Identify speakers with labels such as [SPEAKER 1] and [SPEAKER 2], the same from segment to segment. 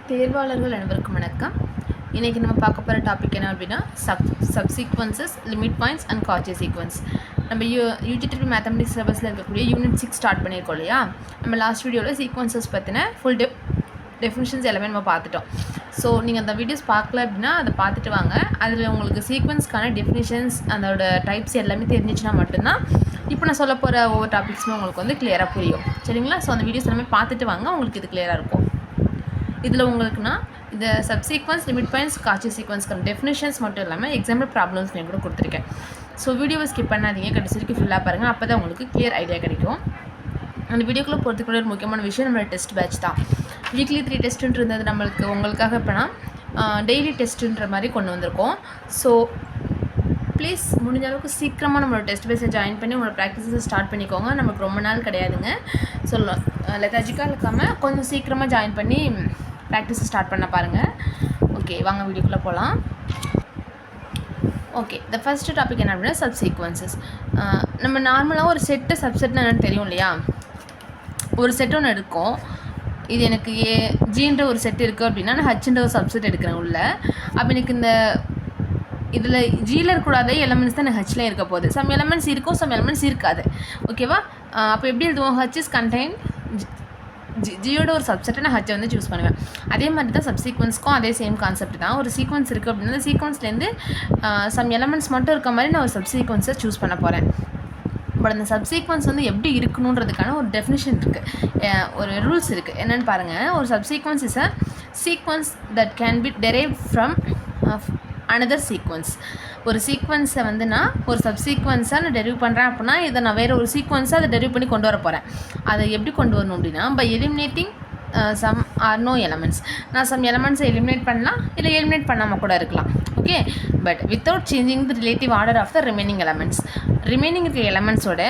[SPEAKER 1] தேர்வாளர்கள் அனைவருக்கும் வணக்கம். இன்றைக்கி நம்ம பார்க்க போகிற டாபிக் என்ன அப்படின்னா சப்சீக்வன்சஸ், லிமிட் பாயிண்ட்ஸ் அண்ட் காட்சி சீக்வன்ஸ். நம்ம யூஜிடிபி மேத்தமெட்டிக்ஸ் சிலபஸில் இருக்கக்கூடிய யூனிட் 6 ஸ்டார்ட் பண்ணியிருக்கோம் இல்லையா. நம்ம லாஸ்ட் வீடியோவில் சீக்வன்சஸ் பற்றின ஃபுல் டெஃபினிஷன்ஸ் எல்லாமே நம்ம பார்த்துட்டோம். ஸோ நீங்கள் அந்த வீடியோஸ் பார்க்கல அப்படின்னா அதை பார்த்துட்டு வாங்க. அதில் உங்களுக்கு சீக்வன்ஸ்க்கான டெஃபினிஷன்ஸ், அதோட டைப்ஸ் எல்லாமே தெரிஞ்சிச்சுன்னா மட்டும்தான் இப்போ நான் சொல்ல போகிற ஒவ்வொரு டாபிக்ஸுமே உங்களுக்கு வந்து கிளியராக புரியும். சரிங்களா? ஸோ அந்த வீடியோஸ் எல்லாமே பார்த்துட்டு வாங்க, உங்களுக்கு இது கிளியராக இருக்கும். இதில் உங்களுக்குனா இந்த சப்சீக்வன்ஸ், லிமிட் பாயிண்ட்ஸ், காட்சி சீக்வன்ஸ்க்கான டெஃபினிஷன்ஸ் மட்டும் இல்லாமல் எக்ஸாம்பிள் ப்ராப்ளம்ஸ் நான் கூட கொடுத்துருக்கேன். ஸோ வீடியோவை ஸ்கிப் பண்ணாதீங்க, கடைசி வரைக்கும் ஃபுல்லாக பாருங்கள். அப்போ தான் உங்களுக்கு கிளியர் ஐடியா கிடைக்கும். அந்த வீடியோக்குள்ளே போகிறதுக்குள்ள ஒரு முக்கியமான விஷயம் நம்மளோட டெஸ்ட் பேட்ச் தான். வீக்லி 3 டெஸ்ட்டுன்னு இருந்தது உங்களுக்காக இப்போனா டெய்லி டெஸ்ட்டுன்ற மாதிரி கொண்டு வந்திருக்கோம். ஸோ ப்ளீஸ் முடிஞ்ச அளவுக்கு சீக்கிரமாக நம்மளோட டெஸ்ட் பேஸில் ஜாயின் பண்ணி உங்களோட ப்ராக்டிஸை ஸ்டார்ட் பண்ணிக்கோங்க. நமக்கு ரொம்ப நாள் கிடையாதுங்க. ஸோ லெத்தாஜிக்காக இருக்காமல் கொஞ்சம் சீக்கிரமாக ஜாயின் பண்ணி ப்ராக்டிஸை ஸ்டார்ட் பண்ண பாருங்கள். ஓகே, வாங்க வீடியோக்குள்ளே போகலாம். ஓகே, த ஃபஸ்ட்டு டாபிக் என்ன அப்படின்னா சப்சீக்வன்சஸ். நம்ம நார்மலாக ஒரு செட்டு சப்செட்னு என்னென்னு தெரியும் இல்லையா. ஒரு செட் ஒன்று இருக்கும். இது எனக்கு ஜின்ற ஒரு செட் இருக்குது அப்படின்னா நான் ஹச்ன்ற ஒரு சப்செட் எடுக்கிறேன் உள்ள. அப்போ எனக்கு இந்த இதில் ஜியில் இருக்கக்கூடாத எலமெண்ட்ஸ் தான் எனக்கு ஹச்சில் இருக்க போகுது. சம் எலமெண்ட்ஸ் இருக்கும், சம் எலமெண்ட்ஸ் இருக்காது. ஓகேவா? அப்போ எப்படி எழுதுவோம்? ஹச் இஸ் கண்டெயின் ஜியோட ஒரு சப்செட்டை நான் ஹச்சை வந்து சூஸ் பண்ணுவேன். அதே மாதிரி தான் சப்சீக்வன்ஸ்க்கும் அதே சேம் கான்செப்ட் தான். ஒரு சீக்வன்ஸ் இருக்குது அப்படின்னா அந்த சீக்வன்ஸ்லேருந்து சம் எலமெண்ட்ஸ் மட்டும் இருக்க மாதிரி நான் ஒரு சப்சீக்வன்ஸை சூஸ் பண்ண போகிறேன். பட் அந்த சப்சீக்வன்ஸ் வந்து எப்படி இருக்கணுன்றதுக்கான ஒரு டெஃபினிஷன் இருக்குது, ஒரு ரூல்ஸ் இருக்குது. என்னென்னு பாருங்கள். ஒரு subsequence is a sequence that can be derived from another sequence. ஒரு சீக்வன்ஸை வந்து நான் ஒரு சப்சீக்வன்ஸாக நான் டெரிவ் பண்ணுறேன் அப்படின்னா இதை நான் வேறு ஒரு சீக்வன்ஸாக அதை டெரிவ் பண்ணி கொண்டு வர போகிறேன். அதை எப்படி கொண்டு வரணும் அப்படின்னா by eliminating some or no elements. நான் சம் எலமெண்ட்ஸை எலிமினேட் பண்ணலாம், இல்லை எலிமினேட் பண்ணாமல் கூட இருக்கலாம். Okay, but without changing the relative order of the remaining elements. Remaining இருக்கிற எலமெண்ட்ஸோட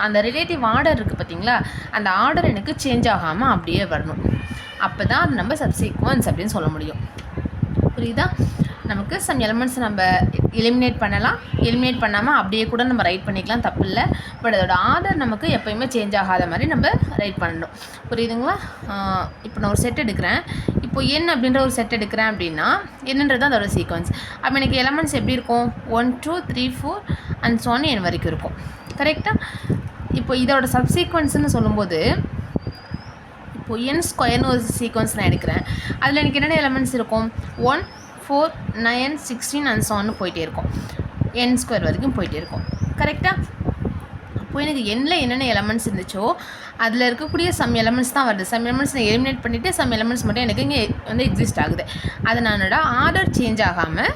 [SPEAKER 1] அந்த ரிலேட்டிவ் ஆர்டர் இருக்குது பார்த்தீங்களா, அந்த ஆர்டர் எனக்கு சேஞ்ச் ஆகாமல் அப்படியே வரணும். அப்போ தான் அது நம்ம சப்சீக்வன்ஸ் அப்படின்னு சொல்ல முடியும். புரியுதா? நமக்கு சம் எலமெண்ட்ஸ் நம்ம எலிமினேட் பண்ணலாம், எலிமினேட் பண்ணாமல் அப்படியே கூட நம்ம ரைட் பண்ணிக்கலாம், தப்பு இல்லை. பட் அதோட ஆர்டர் நமக்கு எப்போயுமே சேஞ்ச் ஆகாத மாதிரி நம்ம ரைட் பண்ணணும். புரியுதுங்களா? இப்போ நான் ஒரு செட் எடுக்கிறேன். இப்போ என் அப்படின்ற ஒரு செட் எடுக்கிறேன் அப்படின்னா என்னன்றது அதோட சீக்வன்ஸ். அப்போ எனக்கு எலமெண்ட்ஸ் எப்படி இருக்கும்? 1 2 3 4 அண்ட் so on n வரைக்கும் இருக்கும். கரெக்டாக? இப்போ இதோட சப்சீக்வன்ஸ்னு சொல்லும்போது இப்போ என் ஸ்கொயர்னு ஒரு சீக்வன்ஸ் நான் எடுக்கிறேன். அதில் எனக்கு என்னென்ன எலமெண்ட்ஸ் இருக்கும்? 1 4 9 16 அண்ட் so on போயிட்டே இருக்கும். என் ஸ்கொயர் வரைக்கும் போயிட்டே இருக்கும். கரெக்டாக? அப்போ எனக்கு எண்ணில் என்னென்ன எலமெண்ட்ஸ் இருந்துச்சோ அதில் இருக்கக்கூடிய சம் எலமெண்ட்ஸ் தான் வருது. சம் எலமெண்ட்ஸ் நான் எலிமினேட் பண்ணிவிட்டு சம் எலமெண்ட்ஸ் மட்டும் எனக்கு இங்கே வந்து எக்ஸிஸ்ட் ஆகுது. அது நானோட ஆர்டர் சேஞ்ச் ஆகாமல்,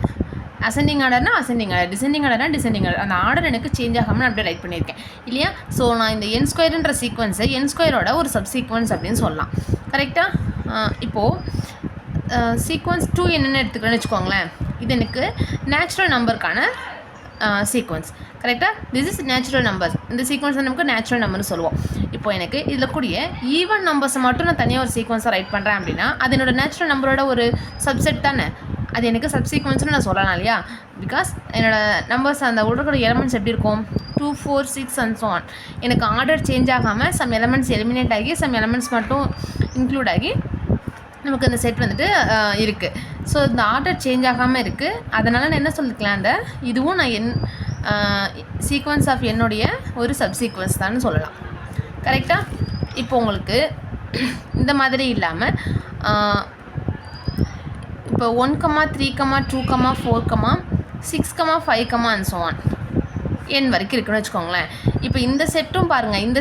[SPEAKER 1] அசெண்டிங் ஆர்டர்னா அசெண்டிங் ஆர்டர், டிசெண்டிங் ஆர்டர்னா டிசெண்டிங் ஆர்டர், அந்த ஆர்டர் எனக்கு சேஞ்ச் ஆகாமல் நான் அப்படியே ரைட் பண்ணியிருக்கேன் இல்லையா. ஸோ நான் இந்த என் ஸ்கொயர்ன்ற சீக்வன்ஸை என் ஸ்கொயரோட ஒரு சப்சீக்வன்ஸ் அப்படின்னு சொல்லலாம். கரெக்டாக? இப்போது சீக்வன்ஸ் 2 என்னென்னு எடுத்துக்கிறேன்னு வச்சுக்கோங்களேன். இது எனக்கு நேச்சுரல் நம்பருக்கான சீக்வன்ஸ். கரெக்டாக? This is natural numbers. இந்த சீக்வன்ஸ் நமக்கு நேச்சுரல் நம்பர்னு சொல்லுவோம். இப்போ எனக்கு இதில் கூடிய ஈவன் நம்பர்ஸை மட்டும் நான் தனியாக ஒரு சீக்வன்ஸாக ரைட் பண்ணுறேன் அப்படின்னா அது என்னோட நேச்சுரல் நம்பரோட ஒரு சப்செட் தானே. அது எனக்கு சப்சீக்வன்ஸ்னு நான் சொல்லலாம் இல்லையா. பிகாஸ் என்னோடய நம்பர்ஸ் அந்த உள்ளோட எலமெண்ட்ஸ் எப்படி இருக்கும்? 2 4 6 அண்ட் so on. எனக்கு ஆர்டர் சேஞ்ச் ஆகாமல் சம் எலமெண்ட்ஸ் எலிமினேட் ஆகி சம் எலமெண்ட்ஸ் மட்டும் இன்க்ளூட் ஆகி நமக்கு அந்த செட் வந்துட்டு இருக்குது. ஸோ இந்த ஆர்டர் சேஞ்ச் ஆகாமல் இருக்குது. அதனால் நான் என்ன சொல்லிக்கலாம், அந்த இதுவும் நான் சீக்வன்ஸ் ஆஃப் என்னுடைய ஒரு சப்சீக்வன்ஸ் தான் சொல்லலாம். கரெக்டாக? இப்போ உங்களுக்கு இந்த மாதிரி இல்லாமல் இப்போ 1 3 2 4 6 5 and so on n வரைக்கும் இருக்குன்னு வச்சுக்கோங்களேன். இப்போ இந்த செட்டும் பாருங்கள், இந்த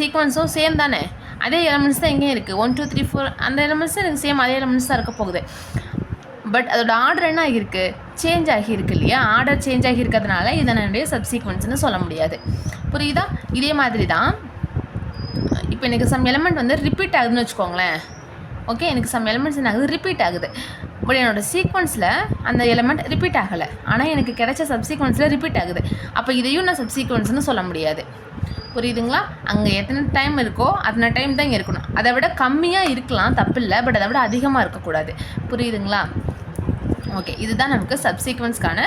[SPEAKER 1] சீக்வன்ஸும் சேம் தானே. அதே எலமெண்ட்ஸ் தான் எங்கேயும் இருக்குது. 1 2 3 4 அந்த எலமெண்ட்ஸ் எனக்கு சேம் அதே எலமெண்ட்ஸ் தான் இருக்க போகுது. பட் அதோட ஆர்டர் என்ன ஆகியிருக்கு? சேஞ்ச் ஆகியிருக்கு இல்லையா. ஆர்டர் சேஞ்ச் ஆகி இருக்கிறதுனால இதை என்னுடைய சப்சீக்வன்ஸ்னு சொல்ல முடியாது. புரியுதா? இதே மாதிரி தான் இப்போ எனக்கு சம் எலமெண்ட் வந்து ரிப்பீட் ஆகுதுன்னு வச்சுக்கோங்களேன். ஓகே, எனக்கு சம் எலமெண்ட்ஸ் என்ன ஆகுது? ரிப்பீட் ஆகுது. பட் என்னோடய சீக்வன்ஸில் அந்த எலமெண்ட் ரிப்பீட் ஆகலை, ஆனால் எனக்கு கிடைச்ச சப்சீக்வன்ஸில் ரிப்பீட் ஆகுது. அப்போ இதையும் நான் சப்சீக்வன்ஸ்னு சொல்ல முடியாது. புரியுதுங்களா? அங்கே எத்தனை டைம் இருக்கோ அத்தனை டைம் தான் இங்கே இருக்கணும். அதை விட கம்மியாக இருக்கலாம், தப்பு இல்லை. பட் அதை விட அதிகமாக இருக்கக்கூடாது. புரியுதுங்களா? ஓகே, இதுதான் நமக்கு சப்சீக்வன்ஸ்க்கான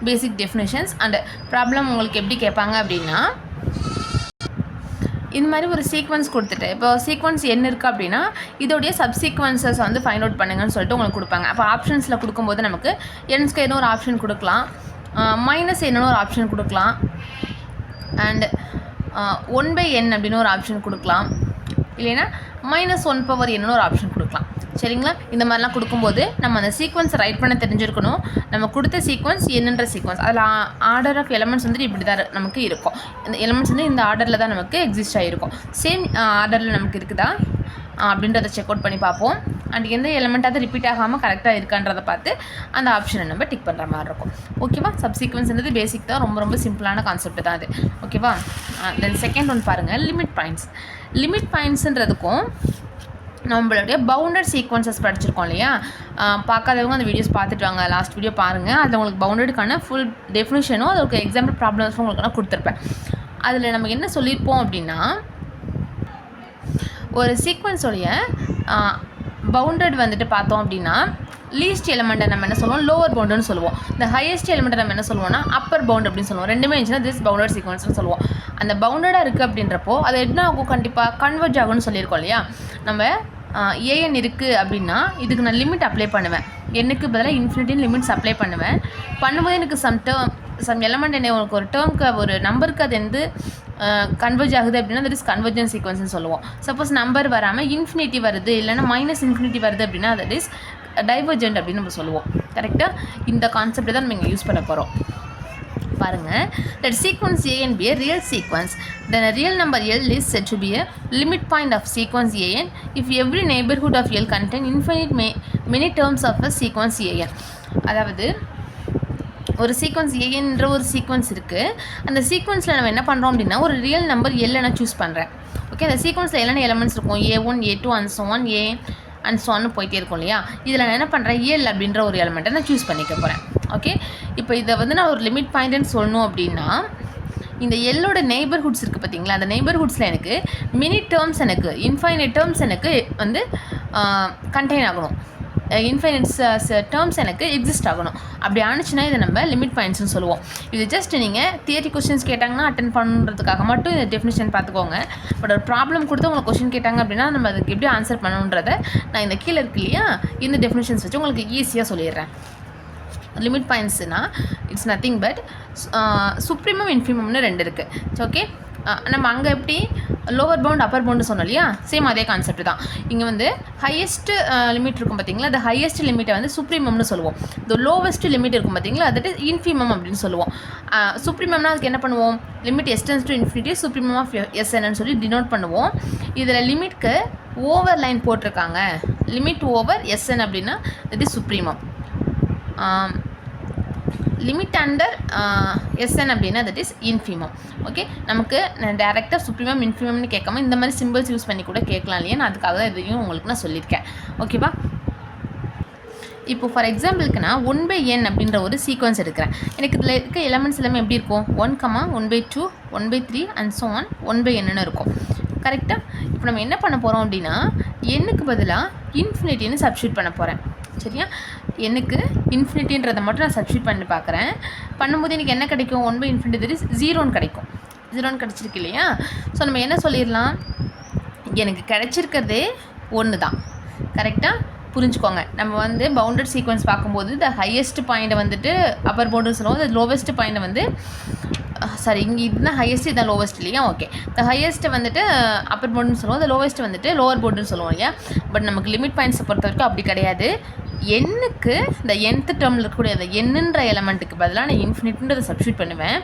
[SPEAKER 1] பேசிக் டெஃபினேஷன்ஸ். அண்ட் ப்ராப்ளம் உங்களுக்கு எப்படி கேட்பாங்க அப்படின்னா இந்த மாதிரி ஒரு சீக்வன்ஸ் கொடுத்துட்டு இப்போ சீக்வன்ஸ் என்ன இருக்குது அப்படின்னா இதோடைய சப்சீக்வன்சஸ் வந்து ஃபைண்ட் அவுட் பண்ணுங்கன்னு சொல்லிட்டு உங்களுக்கு கொடுப்பாங்க. அப்போ ஆப்ஷன்ஸில் கொடுக்கும்போது நமக்கு n ஸ்கொயர்னு ஒரு ஆப்ஷன் கொடுக்கலாம், மைனஸ் என்னன்னு ஒரு ஆப்ஷன் கொடுக்கலாம், அண்ட் 1/n அப்படின்னு ஒரு ஆப்ஷன் கொடுக்கலாம், இல்லைன்னா -1 என்னன்னு ஒரு ஆப்ஷன் கொடுக்கலாம். சரிங்களா? இந்த மாதிரிலாம் கொடுக்கும்போது நம்ம அந்த சீக்வன்ஸை ரைட் பண்ண தெரிஞ்சிருக்கணும். நம்ம கொடுத்த சீக்வன்ஸ் என்னன்ற சீக்வன்ஸ் அதில் ஆர்டர் ஆஃப் எலமெண்ட்ஸ் வந்துட்டு இப்படி தான் நமக்கு இருக்கும். இந்த எலமெண்ட்ஸ் வந்து இந்த ஆர்டரில் தான் நமக்கு எக்ஸிஸ்ட் ஆகிருக்கும். சேம் ஆர்டரில் நமக்கு இருக்குதா அப்படின்றத செக் அவுட் பண்ணி பார்ப்போம். அண்ட் எந்த எலமெண்ட்டாவது ரிப்பீட் ஆகாமல் கரெக்டாக இருக்கான்றதை பார்த்து அந்த ஆப்ஷனை நம்ம டிக் பண்ணுற மாதிரி இருக்கும். ஓகேவா? சப்சீக்வன்ஸ்ன்றது பேசிக் தான், ரொம்ப ரொம்ப சிம்பிளான கான்செப்ட் தான் அது. ஓகேவா? தென் செகண்ட் ஒன் பாருங்கள், லிமிட் பாயிண்ட்ஸ். லிமிட் பாயிண்ட்ஸுன்றதுக்கும் நம்மளுடைய பவுண்டட் சீக்வன்சஸ் படிச்சிருக்கோம் இல்லையா? பார்க்காதவங்க அந்த வீடியோஸ் பார்த்துட்டு வாங்க, லாஸ்ட் வீடியோ பாருங்கள். அதில் உங்களுக்கு பவுண்டடுக்கான ஃபுல் டெஃபினிஷனும் அதற்கு எக்ஸாம்பிள் ப்ராப்ளம்ஸும் உங்களுக்கு நான் கொடுத்துருப்பேன். அதில் நம்ம என்ன சொல்லியிருப்போம் அப்படின்னா, ஒரு சீக்வன்ஸோடைய பவுண்டட் வந்துட்டு பார்த்தோம் அப்படின்னா லீஸ்ட் எலிமெண்ட்டை நம்ம என்ன சொல்லுவோம், லோவர் பவுண்டுன்னு சொல்லுவோம். இந்த ஹையஸ்ட் எலிமெண்ட்டை நம்ம என்ன சொல்லுவோம்னா அப்பர் பவுண்ட் அப்படின்னு சொல்லுவோம். ரெண்டுமே இருந்துச்சுன்னா திஸ் பவுண்டட் சீக்வன்ஸ்னு சொல்லுவோம். அந்த பவுண்டடாக இருக்குது அப்படின்றப்போ அது என்ன ஆகும், கண்டிப்பாக கன்வெர்ஜ் ஆகும்னு சொல்லியிருக்கோம் இல்லையா? நம்ம ஏஎன் இருக்குது அப்படின்னா இதுக்கு நான் லிமிட் அப்ளை பண்ணுவேன், என்னுக்கு பதிலாக இன்ஃபினிட்டின்னு லிமிட்ஸ் அப்ளை பண்ணும்போது எனக்கு சம் எலமெண்ட் என்ன ஒரு டேர்முக்கு ஒரு நம்பருக்கு அது வந்து கன்வெர்ஜ் ஆகுது அப்படின்னா தட் இஸ் கன்வர்ஜன் சீக்வன்ஸ்னு சொல்லுவோம். சப்போஸ் நம்பர் வராமல் இன்ஃபினிட்டி வருது இல்லைன்னா -∞ வருது அப்படின்னா தட் இஸ் டைவர்ஜென்ட் அப்படின்னு நம்ம சொல்லுவோம். கரெக்டாக? இந்த கான்செப்ட் தான் நம்ம இங்கே யூஸ் பண்ண போகிறோம். பாருங்கள், let sequence a and be a real sequence, then a real number L is said to be a limit point of sequence an if every neighborhood of L contain infinite many terms of a sequence an. அதாவது ஒரு sequence ஏன்ற ஒரு sequence இருக்குது. அந்த சீக்வன்ஸில் நம்ம என்ன பண்ணுறோம் அப்படின்னா ஒரு ரியல் நம்பர் எல் நான் சூஸ் பண்ணுறேன். ஓகே, அந்த சீக்வன்ஸில் என்னென்ன எலமெண்ட்ஸ் இருக்கும், A1 A2 and so on and so on போயிட்டே இருக்கும் இல்லையா? இதில் நான் என்ன பண்ணுறேன், எல் அப்படின்ற ஒரு எலமெண்ட்டை நான் சூஸ் பண்ணிக்க போகிறேன். ஓகே, இப்போ இதை வந்து நான் ஒரு லிமிட் பாயிண்ட்னு சொல்லணும் அப்படின்னா இந்த எல்லோட நெய்பர்ஹுட்ஸ் இருக்குது பார்த்தீங்களா? அந்த நெய்பர்ஹுட்ஸில் எனக்கு மினி டேர்ம்ஸ் எனக்கு இன்ஃபைனைட் டேர்ம்ஸ் எனக்கு வந்து கண்டெயின் ஆகணும், இன்ஃபைனைட் டேர்ம்ஸ் எனக்கு எக்ஸிஸ்ட் ஆகணும். அப்படி ஆனிச்சுன்னா இதை நம்ம லிமிட் பாயிண்ட்ஸ்னு சொல்லுவோம். இது ஜஸ்ட் நீங்கள் தியரி கொஸ்டின்ஸ் கேட்டாங்கன்னா அட்டென்ட் பண்ணுறதுக்காக மட்டும் இந்த டெஃபினிஷன் பார்த்துக்கோங்க. பட் ஒரு ப்ராப்ளம் கொடுத்து உங்களுக்கு கொஸ்டின் கேட்டாங்க அப்படின்னா நம்ம அதுக்கு எப்படி ஆன்சர் பண்ணணுன்றதை நான் இந்த கீழே இருக்கு இல்லையா இந்த டெஃபினிஷன்ஸ் வச்சு உங்களுக்கு ஈஸியாக சொல்லிடுறேன். லிமிட் பாயிண்ட்ஸ்னால் இட்ஸ் நத்திங் பட் சுப்ரீமம் இன்ஃபிமம்னு ரெண்டு இருக்குது. ஓகே, நம்ம அங்கே எப்படி லோவர் பவுண்ட் அப்பர் பவுண்டு சொன்னோம் இல்லையா? சேம் அதே கான்செப்ட் தான். இங்கே வந்து ஹையஸ்ட் லிமிட் இருக்கும் பார்த்தீங்களா? அந்த ஹையஸ்ட் லிமிட்டை வந்து சுப்ரீமம்னு சொல்லுவோம். இந்த லோவஸ்ட் லிமிட் இருக்கும் பார்த்தீங்களா? அது இன்ஃபிமம் அப்படின்னு சொல்லுவோம். சுப்ரீமம்னா அதுக்கு என்ன பண்ணுவோம், limit extends to infinity supremum of எஸ்என்னு சொல்லி டினோட் பண்ணுவோம். இதில் லிமிட்க்கு ஓவர் லைன் போட்டிருக்காங்க, லிமிட் ஓவர் எஸ்என் அப்படின்னா இது சுப்ரீமம். லிமிட் அண்டர் எஸ்என் அப்படின்னா தட் இஸ் இன்ஃபிமம். ஓகே, நமக்கு நான் டேரெக்டாக சுப்ரீமம் இன்ஃபிமம்னு கேட்காம இந்த மாதிரி சிம்பிள்ஸ் யூஸ் பண்ணி கூட கேட்கலாம் இல்லையா? நான் அதுக்காக தான் இதையும் உங்களுக்கு நான் சொல்லியிருக்கேன். ஓகேவா? இப்போ ஃபார் எக்ஸாம்பிளுக்கு நான் 1/n அப்படின்ற ஒரு சீக்வன்ஸ் எடுக்கிறேன். எனக்கு இதில் இருக்க எலமெண்ட்ஸ் எல்லாமே எப்படி இருக்கும், 1, 1/2 1/3 and so on 1/n இருக்கும். கரெக்டாக? இப்போ நம்ம என்ன பண்ண போகிறோம் அப்படின்னா எண்ணுக்கு பதிலாக இன்ஃபினிட்டின்னு சப்ஸ்டியூட் பண்ண போகிறேன். சரியா? எனக்கு இன்ஃபினிட்டின்றதை மட்டும் நான் சப்ஸ்டியூட் பண்ணி பார்க்குறேன். பண்ணும்போது எனக்கு என்ன கிடைக்கும், 1/∞ தட் இஸ் 0 கிடைக்கும். 0 கிடச்சிருக்கு இல்லையா? ஸோ நம்ம என்ன சொல்லிடலாம், எனக்கு கிடைச்சிருக்கிறதே 1 தான். கரெக்டாக புரிஞ்சுக்கோங்க. நம்ம வந்து பவுண்டட் சீக்வன்ஸ் பார்க்கும்போது த ஹையஸ்ட் பாயிண்ட்டை வந்துட்டு அப்பர் பவுண்டுன்னு சொல்லுவோம், த லோவஸ்ட் பாயிண்ட்டை வந்து சாரி இங்கே இதுதான் ஹையஸ்ட் இதுதான் லோவஸ்ட் இல்லையா? ஓகே, த ஹையஸ்ட்டை வந்துட்டு அப்பர் பவுண்டுன்னு சொல்லுவோம், த லோவஸ்ட் வந்துட்டு லோவர் பவுண்டுன்னு சொல்லுவோம் இல்லையா? பட் நமக்கு லிமிட் பாயிண்ட்ஸை பொறுத்த வரைக்கும் அப்படி கிடையாது. எண்ணுக்கு இந்த nth டேர்மில் இருக்கக்கூடிய அந்த எண்ணுன்ற எலமெண்ட்டுக்கு பதிலாக நான் இன்ஃபினிட்ன்றதை சப்ஸ்டியூட் பண்ணுவேன்.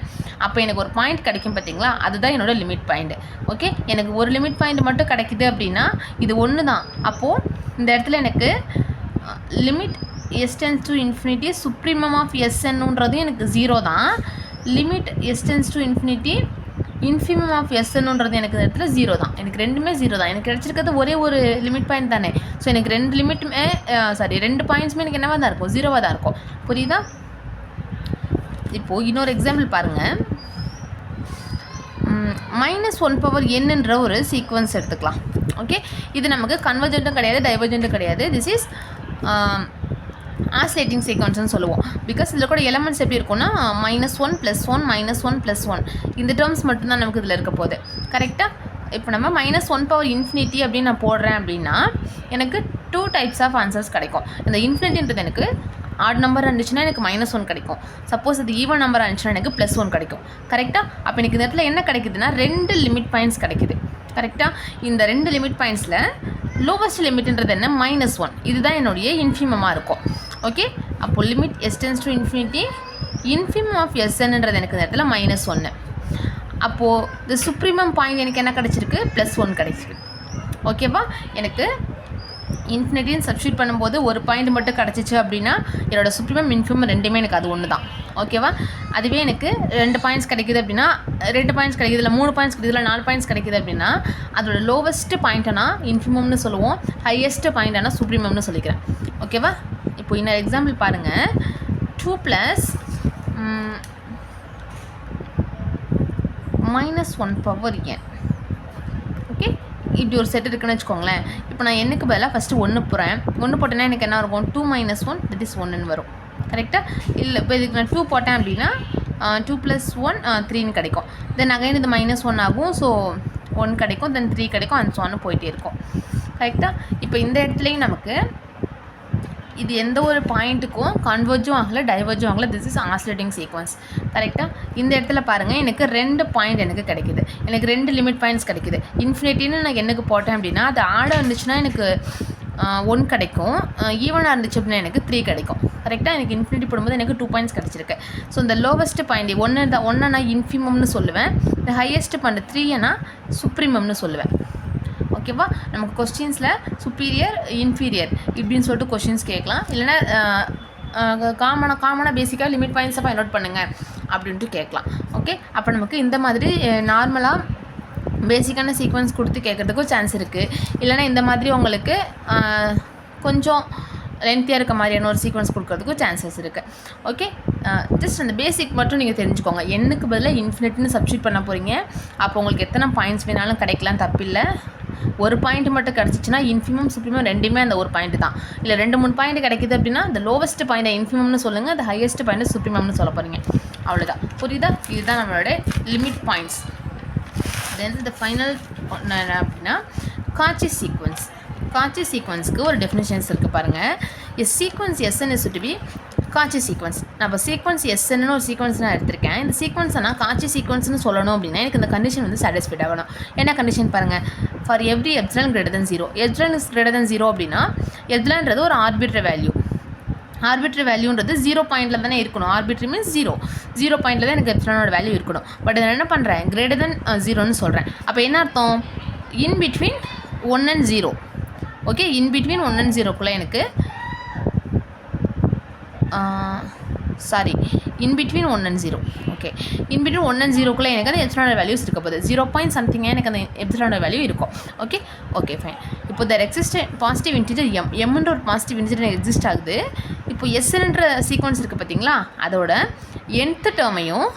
[SPEAKER 1] அப்போ எனக்கு ஒரு பாயிண்ட் கிடைக்கும் பார்த்தீங்களா? அதுதான் என்னோடய லிமிட் பாயிண்ட். ஓகே, எனக்கு ஒரு லிமிட் பாயிண்ட் மட்டும் கிடைக்குது அப்படின்னா இது 1 தான். அப்போது இந்த இடத்துல எனக்கு limit extends to infinity supremum of எஸ்என்னுன்றது எனக்கு 0 தான். Limit extends to infinity infimum of எஸ்என்னுன்றது எனக்கு இந்த இடத்துல 0 தான். எனக்கு ரெண்டுமே 0 தான். எனக்கு கிடச்சிருக்கிறது ஒரே ஒரு லிமிட் பாயிண்ட் தானே. ஸோ எனக்கு ரெண்டு பாயிண்ட்ஸுமே எனக்கு என்னவாக தான் இருக்கும், 0வாக தான் இருக்கும். புரியுதா? இப்போது இன்னொரு எக்ஸாம்பிள் பாருங்கள். -1/n ஒரு சீக்வன்ஸ் எடுத்துக்கலாம். ஓகே, இது நமக்கு கன்வர்ஜென்ட்டும் கிடையாது, டைவர்ஜென்ட்டும் கிடையாது. திஸ் இஸ் ஆசிலேட்டிங் சீக்வன்ஸ்னு சொல்லுவோம். பிகாஸ் இதில் கூட எலமெண்ட்ஸ் எப்படி இருக்கும்னா -1 + 1 -1 + 1 இந்த டேர்ம்ஸ் மட்டும்தான் நமக்கு இதில் இருக்க போகுது. கரெக்டாக? இப்போ நம்ம -1/∞ அப்படின்னு நான் போடுறேன் அப்படின்னா எனக்கு 2 டைப்ஸ் ஆஃப் ஆன்சர்ஸ் கிடைக்கும். இந்த இன்ஃபினிட்டின்றது எனக்கு ஆட் நம்பர் இருந்துச்சுன்னா எனக்கு -1 கிடைக்கும். சப்போஸ் இது ஈவன் நம்பர் இருந்துச்சுன்னா எனக்கு +1 கிடைக்கும். கரெக்டாக? அப்போ எனக்கு இந்த இடத்துல என்ன கிடைக்குதுன்னா 2 லிமிட் பாயிண்ட்ஸ் கிடைக்குது. கரெக்டாக? இந்த 2 லிமிட் பாயிண்ட்ஸில் லோவஸ்ட் லிமிட்ன்றது என்ன -1. இதுதான் என்னுடைய இன்ஃபிமமாக இருக்கும். ஓகே, அப்போது லிமிட் s → ∞, இன்ஃபிமம் ஆஃப் Snன்றது எனக்கு இந்த இடத்துல -1. அப்போது இந்த சுப்ரீமம் பாயிண்ட் எனக்கு என்ன கிடச்சிருக்கு? +1 கிடச்சிருக்கு. ஓகேவா? எனக்கு இன்ஃபினிட்டின்னு சப்ஸ்டியூட் பண்ணும்போது ஒரு பாயிண்ட் மட்டும் கிடச்சிச்சு அப்படின்னா என்னோடய சுப்ரீமம் இன்ஃபிமம் ரெண்டுமே எனக்கு அது ஒன்று தான். ஓகேவா? அதுவே எனக்கு 2 பாயிண்ட்ஸ் கிடைக்குது அப்படின்னா 2 பாயிண்ட்ஸ் கிடைக்குது, இல்லை 3 பாயிண்ட்ஸ் கிடைக்குது, இல்லை 4 பாயிண்ட்ஸ் கிடைக்குது அப்படின்னா அதோட லோவஸ்ட் பாயிண்ட்டனா இன்ஃபிமம்னு சொல்லுவோம், ஹையஸ்ட் பாயிண்ட்டானா சுப்ரீமம்னு சொல்லிக்கிறேன். ஓகேவா? இப்போ இன்னொரு எக்ஸாம்பிள் பாருங்கள். 2 + -1/n. ஓகே, இப்படி ஒரு செட் இருக்குன்னு வச்சுக்கோங்களேன். இப்போ நான் என்னுக்கு பதிலாக ஃபஸ்ட்டு 1 போகிறேன். 1 போட்டேன்னா எனக்கு என்ன இருக்கும்? 2 - 1 தட் இஸ் 1ன்னு வரும். கரெக்டாக? இல்லை, இப்போ இதுக்கு நான் 2 போட்டேன் அப்படின்னா 2 + 1 3ன்னு கிடைக்கும். தென் அகைன் இது -1 ஆகும். ஸோ 1 கிடைக்கும், தென் 3 கிடைக்கும், அண்ட் ஸோ ஒன்று போயிட்டே இருக்கும். கரெக்டாக? இப்போ இந்த இடத்துலையும் நமக்கு இது எந்த ஒரு பாயிண்ட்டுக்கும் கன்வர்ஜும் ஆகலை, டைவர்ஜும் ஆகலை. This is oscillating sequence. கரெக்டாக? இந்த இடத்துல பாருங்கள், எனக்கு 2 பாயிண்ட் எனக்கு கிடைக்குது. எனக்கு 2 லிமிட் பாயிண்ட்ஸ் கிடைக்குது. இன்ஃபினிட்டின்னு நான் என்னுக்கு போட்டேன் அப்படின்னா அது ஆடாக இருந்துச்சுன்னா எனக்கு 1 கிடைக்கும், ஈவனாக இருந்துச்சு அப்படின்னா எனக்கு 3 கிடைக்கும். கரெக்டாக? எனக்கு இன்ஃபினிட்டி போடும்போது எனக்கு 2 பாயிண்ட்ஸ் கிடச்சிருக்கு. ஸோ இந்த லோவஸ்ட் பாயிண்ட் 1 நான் இன்ஃபிமம்னு சொல்லுவேன், இந்த ஹையஸ்ட் பாயிண்ட் 3 நான் சுப்ரீமம்னு சொல்லுவேன். ஓகேவா? நமக்கு கொஸ்டின்ஸில் சுப்பீரியர், இன்ஃபீரியர் இப்படின்னு சொல்லிட்டு கொஸ்டின்ஸ் கேட்கலாம். இல்லைனா காமனாக பேசிக்காக லிமிட் பாயிண்ட்ஸை ஃபைண்ட் அவுட் பண்ணுங்கள் அப்படின்ட்டு கேட்கலாம். ஓகே, அப்போ நமக்கு இந்த மாதிரி நார்மலாக பேசிக்கான சீக்வன்ஸ் கொடுத்து கேட்குறதுக்கும் சான்ஸ் இருக்குது. இல்லைனா இந்த மாதிரி உங்களுக்கு கொஞ்சம் லென்த்தியாக இருக்க மாதிரியான ஒரு சீக்வன்ஸ் கொடுக்கறதுக்கும் சான்சஸ் இருக்குது. ஓகே, ஜஸ்ட் அந்த பேசிக் மட்டும் நீங்கள் தெரிஞ்சுக்கோங்க. என்னுக்கு பதிலாக இன்ஃபினிட்னு சப்ஸ்டியூட் பண்ண போகிறீங்க. அப்போ உங்களுக்கு எத்தனை பாயிண்ட்ஸ் வேணாலும் கிடைக்கலாம், தப்பில்லை. ஒரு பாயிண்ட் மட்டும் கிடச்சிச்சின்னா இன்ஃபிமம் சுப்ரீமம் ரெண்டுமே அந்த ஒரு பாயிண்ட் தான். இல்லை 2-3 பாயிண்ட் கிடைக்குது அப்படின்னா அந்த லோவஸ்ட் பாயிண்ட்டை இன்ஃபிமம்னு சொல்லுங்கள், அந்த ஹையஸ்ட் பாயிண்ட்டை சுப்ரீமம்னு சொல்ல போகிறீங்க. அவ்வளோதான். புரியுதா? இதுதான் நம்மளோட லிமிட் பாயிண்ட்ஸ். தென் இந்த ஃபைனல் என்ன அப்படின்னா காச்சி சீக்வன்ஸ். காச்சி சீக்வன்ஸுக்கு ஒரு டெஃபினிஷன்ஸ் இருக்குது பாருங்கள். S sequence SN is to be Cauchy sequence. நான் இப்போ சீக்வன்ஸ் எஸ்ன்னு ஒரு சீக்வன்ஸ் நான் எடுத்திருக்கேன். இந்த சீக்வன்ஸை நான் காச்சி சீக்வன்ஸ்னு சொல்லணும் அப்படின்னா எனக்கு இந்த கண்டிஷன் வந்து சாட்டிஸ்ஃபைட் ஆகணும். என்ன கண்டிஷன் பாருங்கள்? For every epsilon greater than 0. Epsilon is greater than 0 அப்படின்னா எப்சிலான்றது ஒரு ஆர்பிட்ரரி வேல்யூ. ஆர்பிட்ரரி வேல்யூன்றது 0 பாயிண்டில் தானே இருக்கணும். ஆர்பிட்ரரி மீன்ஸ் 0 பாயிண்டில் தான் எனக்கு எப்சிலானோட வேல்யூ இருக்கணும். பட் நான் என்ன பண்ணுறேன்? greater than 0ன்னு சொல்கிறேன். அப்போ என்ன அர்த்தம்? In between 1 and 0. Okay, in between 1 and 0க்குள்ளே எனக்கு in between 1 and 0. Okay, in between 1 and 0க்குள்ளே எனக்கு அந்த எப்சிலானோட வேல்யூஸ் இருக்க போகுது. 0 பாயிண்ட் சம்திங் எனக்கு அந்த எப்சிலானோட வேல்யூ இருக்கும். Okay fine. இப்போ தர் எக்ஸிஸ்ட் பாசிட்டிவ் இன்டிஜர் எம்ன்ற ஒரு பாசிட்டிவ் இன்டிஜர் எக்ஸிஸ்ட் ஆகுது. இப்போ எஸ்ன்ற சீக்வன்ஸ் இருக்குது பார்த்தீங்களா, அதோட nth டேர்மையும்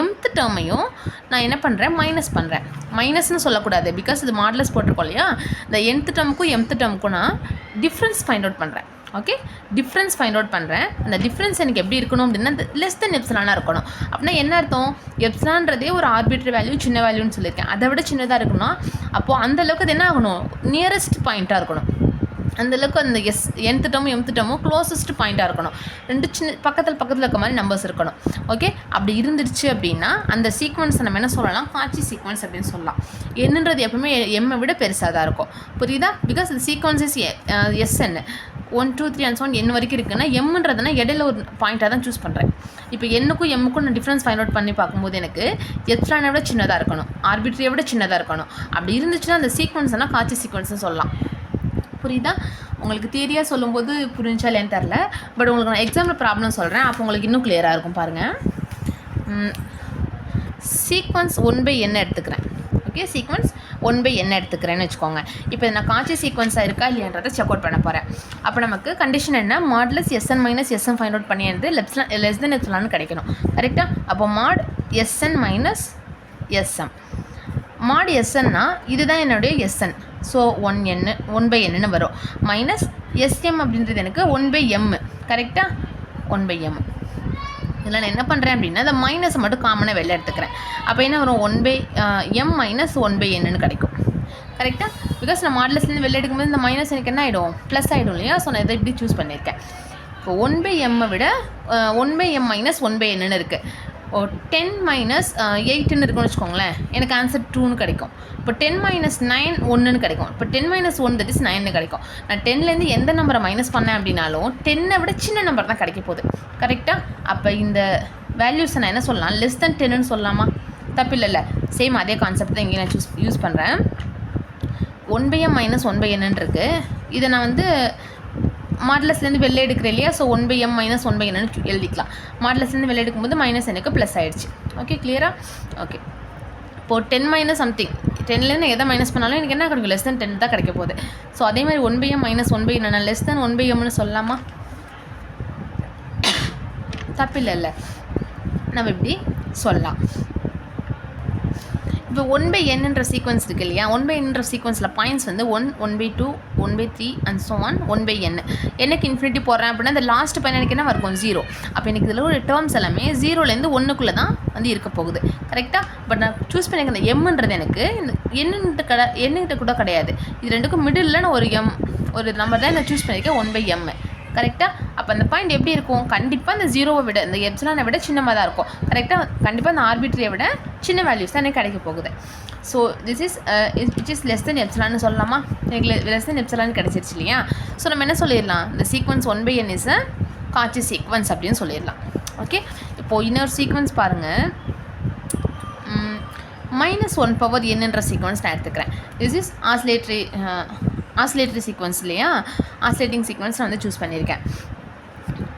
[SPEAKER 1] mth டேர்மையும் நான் என்ன பண்ணுறேன்? மைனஸ் பண்ணுறேன். மைனஸ்னு சொல்லக்கூடாது, பிகாஸ் இது மாடலஸ் போட்டிருக்கோம் இல்லையா. இந்த nth டேர்முக்கும் mth டேர்முக்கும் நான் டிஃப்ரென்ஸ் ஃபைண்ட் அவுட் பண்ணுறேன். ஓகே, டிஃப்ரென்ஸ் ஃபைண்ட் அவுட் பண்ணுறேன். அந்த டிஃப்ரென்ஸ் எனக்கு எப்படி இருக்கணும் அப்படின்னா லெஸ் தென் எப்சிலானாக இருக்கணும். அப்படின்னா என்ன அர்த்தம்? எப்சிலான்றதே ஒரு ஆர்பிட்ரரி வேல்யூ, சின்ன வேல்யூன்னு சொல்லியிருக்கேன். அதை விட சின்னதாக இருக்கணும்னா அப்போது அந்தளவுக்கு அது என்ன ஆகணும்? நியரஸ்ட் பாயிண்ட்டாக இருக்கணும். அந்தளவுக்கு அந்த nth டேர்மும் mth டேர்மும் க்ளோசஸ்ட் பாயிண்ட்டாக இருக்கணும். 2 சின்ன பக்கத்தில் இருக்க மாதிரி நம்பர்ஸ் இருக்கணும். ஓகே, அப்படி இருந்துருச்சு அப்படின்னா அந்த சீக்வன்ஸை நம்ம என்ன சொல்லலாம்? காச்சி சீக்வன்ஸ் அப்படின்னு சொல்லலாம். என்னன்றது எப்பவுமே எம்மை விட பெருசாக தான் இருக்கும். புரியுதா? பிகாஸ் இந்த sequence is SN 1 2 3 and so on n வரைக்கும் இருக்குன்னா எம்ன்றதுனா இடையில ஒரு பாயிண்ட்டாக தான் சூஸ் பண்ணுறேன். இப்போ என்னுக்கும் எம்முக்கும் நான் டிஃப்ரென்ஸ் ஃபைண்ட் அவுட் பண்ணி பார்க்கும்போது எனக்கு எப்சிலானை விட சின்னதாக இருக்கணும், ஆர்பிட்ரியை விட சின்னதாக இருக்கணும். அப்படி இருந்துச்சுன்னா அந்த சீக்வன்ஸ்னால் காச்சி சீக்வன்ஸ்னு சொல்லலாம். புரியுதா? உங்களுக்கு தியரியாக சொல்லும்போது புரிஞ்சா இல்லைன்னு தெரில, பட் உங்களுக்கு நான் எக்ஸாம்பிள் ப்ராப்ளம் சொல்கிறேன், அப்போ உங்களுக்கு இன்னும் கிளியராக இருக்கும். பாருங்கள், சீக்வன்ஸ் 1/n எடுத்துக்கிறேன். ஓகே, சீக்வன்ஸ் 1/n எடுத்துக்கிறேன்னு வச்சுக்கோங்க. இப்போ நான் காட்சி சீக்வன்ஸாக இருக்கா இல்லையான்றதை செக் அவுட் பண்ண போகிறேன். அப்போ நமக்கு கண்டிஷன் என்ன? Modulus SN - SM find out பண்ணியிருந்து லெஸ் தென் எப்சிலான்னு கிடைக்கணும். கரெக்டாக? அப்போ மாட் SN - SM மாட் SNனா இதுதான் என்னுடைய SN. ஸோ 1/n வரும். மைனஸ் SM அப்படின்றது எனக்கு 1/m. கரெக்டாக? 1/m. இதில் நான் என்ன பண்ணுறேன் அப்படின்னா இந்த மைனஸை மட்டும் காமனாக வெளில எடுத்துக்கிறேன். அப்போ என்ன வரும் 1/m மைனஸ் 1/nன்னு கிடைக்கும். கரெக்டாக? பிகாஸ் நான் மாடலஸ்லேருந்து வெளில எடுக்கும்போது இந்த மைனஸ் எனக்கு என்ன ஆகிடும், ப்ளஸ் ஆகிடும் இல்லையா? ஸோ நான் இதை இப்படி சூஸ் பண்ணியிருக்கேன். இப்போ 1/m விட 1/m மைனஸ் 1/nன்னு இருக்குது. 10 மைனஸ் 8ன்னு இருக்குன்னு வச்சுக்கோங்களேன், எனக்கு ஆன்சர் 2ன்னு கிடைக்கும். இப்போ 10 மைனஸ் 9 1ன்னு கிடைக்கும். இப்போ 10 மைனஸ் 1 தட் இஸ் 9ன்னு கிடைக்கும். நான் 10லேருந்து எந்த நம்பரை மைனஸ் பண்ணேன் அப்படின்னாலும் 10ஐ விட சின்ன நம்பர் தான் கிடைக்க போகுது. கரெக்டாக? அப்போ இந்த வேல்யூஸை நான் என்ன சொல்லலாம், லெஸ் தென் 10ன்னு சொல்லலாமா? தப்பு இல்லைல்ல. சேம் அதே கான்செப்ட் தான் இங்கே நான் யூஸ் பண்ணுறேன். 1/m மைனஸ் 1/nன்னு இருக்குது. இதை நான் வந்து மாடலஸ்லேருந்து வெளில எடுக்கிறேன் இல்லையா? ஸோ 1/m மைனஸ் 1/nன்னு எழுதிக்கலாம். மாடலஸ்லேருந்து வெளில எடுக்கும்போது மைனஸ் எனக்கு ப்ளஸ் ஆகிடுச்சு. ஓகே, கிளியராக? ஓகே. இப்போது 10 மைனஸ் சம்திங் 10லேருந்து எதை மைனஸ் பண்ணாலும் எனக்கு என்ன கிடைக்கும், லெஸ் தென் 10 தான் கிடைக்க போகுது. ஸோ அதே மாதிரி 1/m மைனஸ் 1/n நான் லெஸ் தென் 1/mன்னு சொல்லலாமா? தப்பு இல்லைல்ல, நம்ம இப்படி சொல்லலாம். இப்போ 1/nன்ற சீக்வன்ஸ் இருக்குது இல்லையா? 1/nன்ற சீக்வன்ஸில் பாயிண்ட்ஸ் வந்து 1, 1/2, 1/3 அண்ட் ஸோ ஆன் 1/n. எனக்கு இன்ஃபினிட்டி போடுறேன் அப்படின்னா அந்த லாஸ்ட் பாயிண்ட் எனக்கு என்ன இருக்கும், 0. அப்போ எனக்கு இதில் ஒரு டேர்ம்ஸ் எல்லாமே 0லேருந்து 1க்குள்ளே தான் வந்து இருக்க போகுது. கரெக்டாக? பட் நான் சூஸ் பண்ணியிருக்க இந்த எம்ன்றது எனக்கு என்னகிட்ட கூட கிடையாது. இது ரெண்டுக்கும் மிடில் நான் ஒரு நம்பர் தான் நான் சூஸ் பண்ணியிருக்கேன், 1/m. கரெக்டாக? அப்போ அந்த பாயிண்ட் எப்படி இருக்கும், கண்டிப்பாக அந்த 0வை விட இந்த எப்சிலானை விட சின்னமாக தான் இருக்கும். கரெக்டாக? கண்டிப்பாக அந்த ஆர்பிட்ரியை விட சின்ன வேல்யூஸ் தான் எனக்கு கிடைக்க போகுது. So this is which is less than எப்சிலான்னு சொல்லலாமா? எனக்கு லெஸ் தென் எப்சிலான்னு கிடச்சிருச்சு இல்லையா? ஸோ நம்ம என்ன சொல்லிடலாம், இந்த sequence 1/n is a Cauchy sequence அப்படின்னு சொல்லிடலாம். ஓகே, இப்போது இன்னொரு சீக்வன்ஸ் பாருங்கள். -1/nன்ற சீக்வன்ஸ் நான் எடுத்துக்கிறேன். திஸ் இஸ் ஆசிலேட்டரி சீக்வன்ஸ் இல்லையா? ஆசிலேட்டிங் சீக்வன்ஸ் நான் வந்து சூஸ் பண்ணியிருக்கேன்.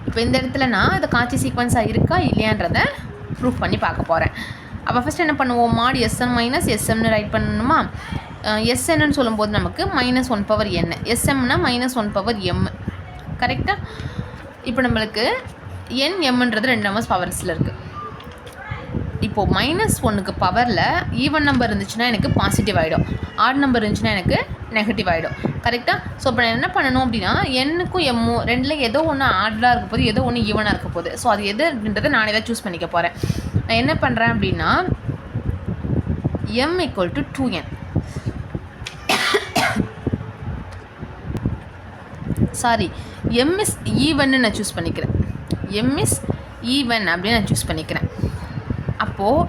[SPEAKER 1] இப்போ இந்த இடத்துல நான் அது காட்சி சீக்வன்ஸாக இருக்கா இல்லையான்றதை ப்ரூஃப் பண்ணி பார்க்க போகிறேன். அப்போ ஃபஸ்ட் என்ன பண்ணுவோம், mod sn மைனஸ் எஸ்எம்னு ரைட் பண்ணணுமா? எஸ்என்னு சொல்லும்போது நமக்கு -1/n, எஸ்எம்னா -1/m. கரெக்டாக? இப்போ நம்மளுக்கு nmன்றது 2 நம்பர்ஸ் பவர்ஸில் இருக்குது. இப்போது -1க்கு பவரில் ஈவன் நம்பர் இருந்துச்சுன்னா எனக்கு பாசிட்டிவ் ஆகிடும், ஆட் நம்பர் இருந்துச்சுன்னா எனக்கு நெகட்டிவ் ஆகிடும். கரெக்டாக? ஸோ இப்போ நான் என்ன பண்ணணும் அப்படின்னா என்னுக்கும் எம்மும் ரெண்டில் ஏதோ ஒன்று ஆடாக இருக்க போது, ஏதோ ஒன்று ஈவனாக இருக்க போகுது. ஸோ அது எது அப்படின்றத நானே தான் சூஸ் பண்ணிக்க போகிறேன். நான் என்ன பண்ணுறேன் அப்படின்னா m = 2n. Sorry, m is even நான் சூஸ் பண்ணிக்கிறேன். m is even அப்படின்னு நான் சூஸ் பண்ணிக்கிறேன். அப்போது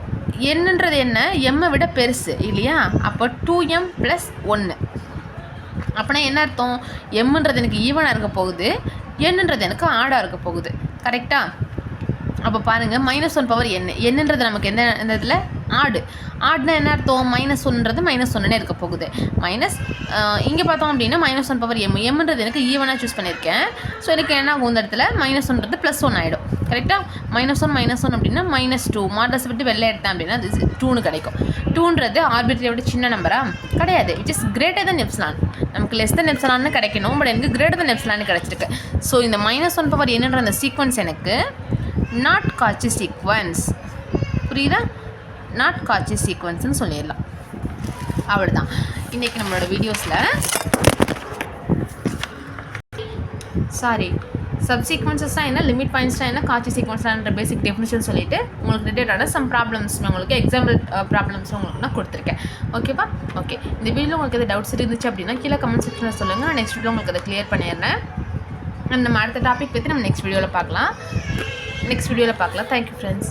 [SPEAKER 1] என்னன்றது என்ன, எம்மை விட பெருசு இல்லையா? அப்போ 2m + 1. அப்படின்னா என்ன அர்த்தம், எம்ன்றது எனக்கு ஈவனாக இருக்க போகுது, என்னன்றது எனக்கு ஆடாக இருக்க போகுது. கரெக்டாக? அப்போ பாருங்கள், -1/n என்னன்றது நமக்கு என்ன இந்த இதில் ஆட்னா என்ன அர்த்தம், -1ன்றது -1ன்னு இருக்க போகுது. இங்கே பார்த்தோம் அப்படின்னா -1/m எம்ன்றது எனக்கு ஈவனாக சூஸ் பண்ணியிருக்கேன். ஸோ எனக்கு என்ன ஆகும், இந்த இடத்துல -1ன்றது +1 ஆகிடும். கரெக்டாக? -1 அப்படின்னா -2 மாடலஸ் விட்டு வெளில எடுத்தேன் அப்படின்னா அது 2ன்னு கிடைக்கும். 2ன்றது ஆர்பிட்ரியை விட சின்ன நம்பரா கிடையாது, which is greater than epsilon. நமக்கு லெஸ் தென் எப்சிலான்னு கிடைக்கணும், பட் எனக்கு கிரேட்டர் தென் எப்சிலான்னு கிடச்சிருக்கு. ஸோ இந்த -1/nன்ற அந்த சீக்வன்ஸ் எனக்கு நாட் காச்சி சீக்வன்ஸ். புரியுதா? நாட் காச்சி சீக்வன்ஸ்னு சொல்லிடலாம். அவ்வளோதான் இன்றைக்கி நம்மளோட வீடியோஸில். சப்சீக்வன்ஸஸ்லாம் என்ன, லிமிட் பாயிண்ட்ஸ்லாம் என்ன, காட்சி சீக்வன்ஸ்லான்ற பேசிக் டெஃபினிஷன் சொல்லிவிட்டு உங்களுக்கு ரிலேட்டடான சம் ப்ராப்ளம்ஸ் உங்களுக்கு எக்ஸாம்பிள் ப்ராப்ளம்ஸ் உங்களுக்கு நான் கொடுத்துருக்கேன். ஓகேவா? ஓகே, இந்த வீடியோவில் உங்களுக்கு எதாவது டவுட்ஸ் இருந்துச்சு அப்படின்னா கீழே கமெண்ட் செக்ஷனில் சொல்லுங்கள். நான் நெக்ஸ்ட் வீடியோ உங்களுக்கு அதை கிளியர் பண்ணிடுறேன். நம்ம அடுத்த டாபிக் பற்றி நம்ம நெக்ஸ்ட் வீடியோவில் பார்க்கலாம். Thank you friends.